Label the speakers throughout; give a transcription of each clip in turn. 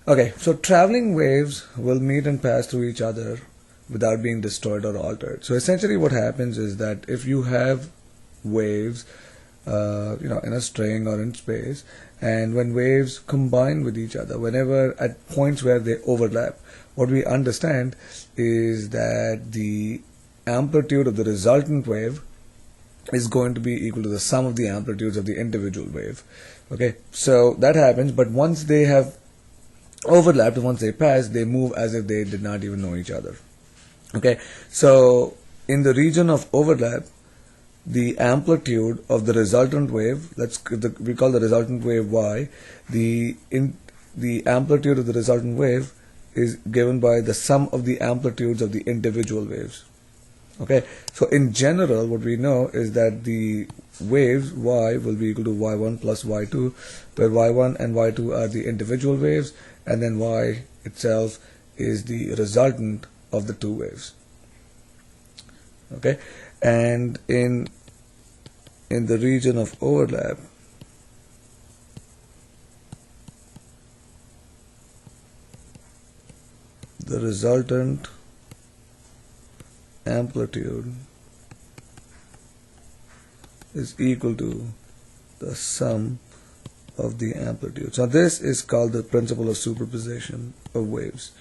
Speaker 1: Okay, so traveling waves will meet and pass through each other without being destroyed or altered. So essentially what happens is that if you have waves in a string or in space, and when waves combine with each other, whenever at points where they overlap, what we understand is that the amplitude of the resultant wave is going to be equal to the sum of the amplitudes of the individual wave. Okay, so that happens, but once they have overlapped, once they pass, they move as if they did not even know each other. Okay, so in the region of overlap, the amplitude of the resultant wave, we call the resultant wave y, the amplitude of the resultant wave is given by the sum of the amplitudes of the individual waves. Okay, so in general what we know is that the waves y will be equal to y1 plus y2, where y1 and y2 are the individual waves, and then y itself is the resultant of the two waves. Okay, and in the region of overlap, the resultant amplitude is equal to the sum of the amplitudes. Now this is called the principle of superposition of waves.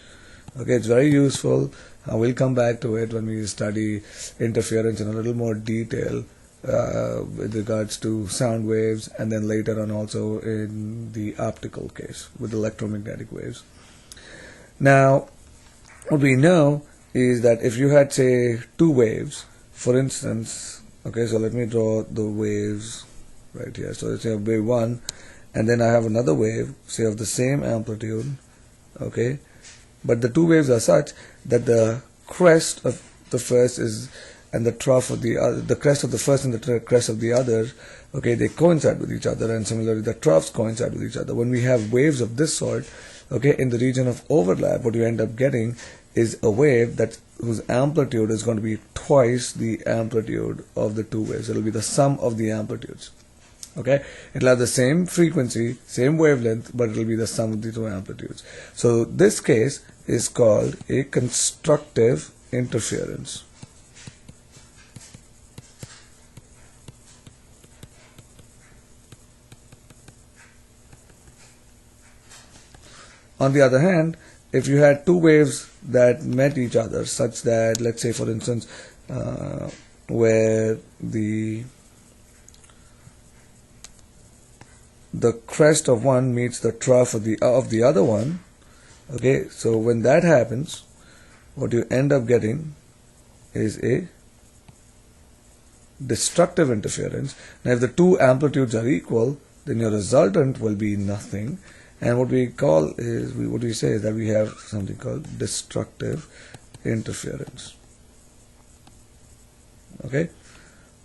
Speaker 1: Okay, it's very useful. We'll come back to it when we study interference in a little more detail with regards to sound waves, and then later on also in the optical case with electromagnetic waves. Now what we know is that if you had, say, two waves, for instance, okay, so let me draw the waves right here. So let's say wave 1, and then I have another wave, say of the same amplitude, okay, but the two waves are such that the crest of the first is and the trough of the other, the crest of the first and the crest of the other, okay, they coincide with each other, and similarly the troughs coincide with each other. When we have waves of this sort, okay, in the region of overlap, what you end up getting is a wave whose amplitude is going to be twice the amplitude of the two waves. It will be the sum of the amplitudes. Okay, it will have the same frequency, same wavelength, but it will be the sum of the two amplitudes. So this case is called a constructive interference. On the other hand, if you had two waves that met each other, such that, let's say for instance, where the crest of one meets the trough of the other one, okay, so when that happens, what you end up getting is a destructive interference. Now if the two amplitudes are equal, then your resultant will be nothing. And what we say is that we have something called destructive interference. Okay.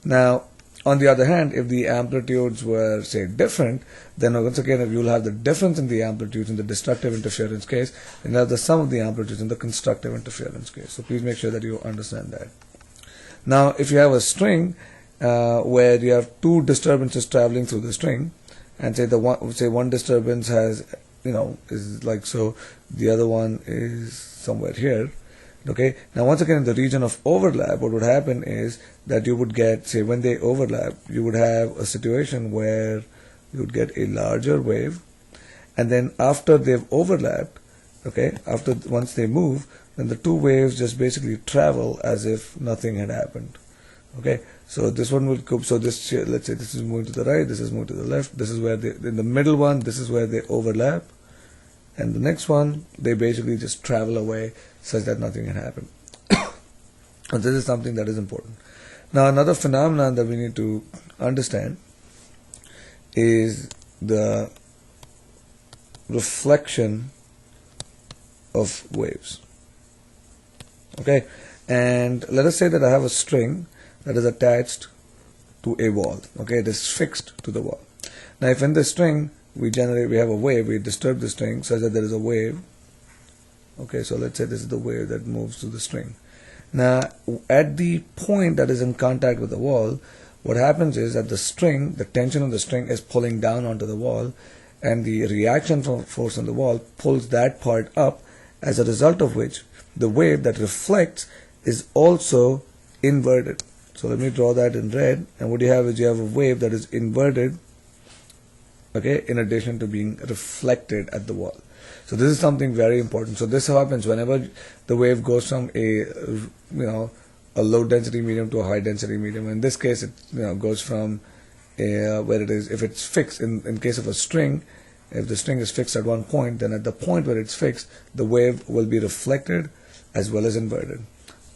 Speaker 1: Now, on the other hand, if the amplitudes were, say, different, then once again, if you will have the difference in the amplitudes in the destructive interference case, then you have the sum of the amplitudes in the constructive interference case. So please make sure that you understand that. Now, if you have a string where you have two disturbances traveling through the string, and say one disturbance has, is like so, the other one is somewhere here. Okay, now once again in the region of overlap, what would happen is that you would get, say, when they overlap, you would have a situation where you would get a larger wave, and then after they've overlapped, okay, once they move, then the two waves just basically travel as if nothing had happened. Okay, so this one will go, so this, let's say this is moving to the right, this is moving to the left, this is where in the middle one, this is where they overlap, and the next one, they basically just travel away such that nothing had happened. And this is something that is important. Now another phenomenon that we need to understand is the reflection of waves. Okay, and let us say that I have a string that is attached to a wall. Okay, it is fixed to the wall. Now if in this string we have a wave, we disturb the string such that there is a wave. Okay, so let's say this is the wave that moves through the string. Now at the point that is in contact with the wall, what happens is that the tension of the string is pulling down onto the wall, and the reaction force on the wall pulls that part up, as a result of which the wave that reflects is also inverted. So let me draw that in red, and what you have is you have a wave that is inverted, okay, in addition to being reflected at the wall. So this is something very important. So this happens whenever the wave goes from a low density medium to a high density medium. In this case, it goes from where it is, if it's fixed, in case of a string, if the string is fixed at one point, then at the point where it's fixed, the wave will be reflected as well as inverted.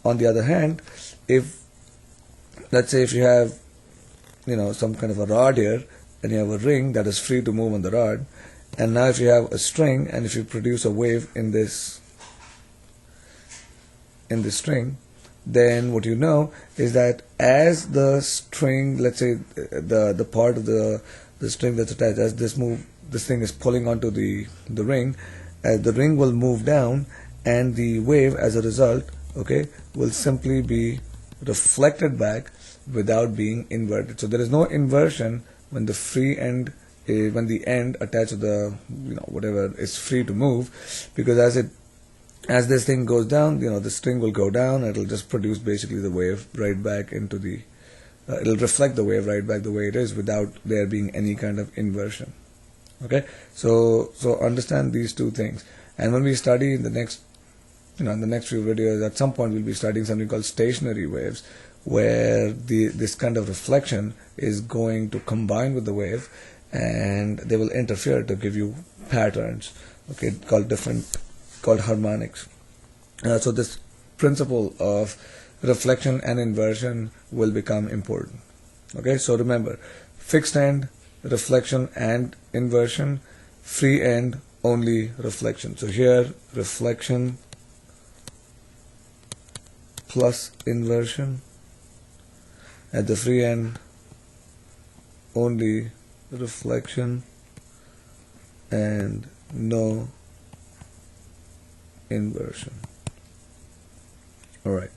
Speaker 1: On the other hand, if, let's say, if you have some kind of a rod here, and you have a ring that is free to move on the rod, and now if you have a string, and if you produce a wave in this string, then what you know is that as the string, let's say the part of the string that's attached, as this thing is pulling onto the ring, the ring will move down, and the wave as a result, okay, will simply be reflected back without being inverted. So there is no inversion when the free end, when the end attached to the whatever is free to move, because as this thing goes down, the string will go down, and it'll just produce basically the wave right back into the it'll reflect the wave right back the way it is without there being any kind of inversion. Okay, so understand these two things, and when we study in the next in the next few videos, at some point we'll be studying something called stationary waves, where this kind of reflection is going to combine with the wave, and they will interfere to give you patterns, okay, called harmonics. So this principle of reflection and inversion will become important. Okay, so remember, fixed end, reflection and inversion, free end, only reflection. So here, reflection plus inversion. At the free end, only reflection and no inversion. All right.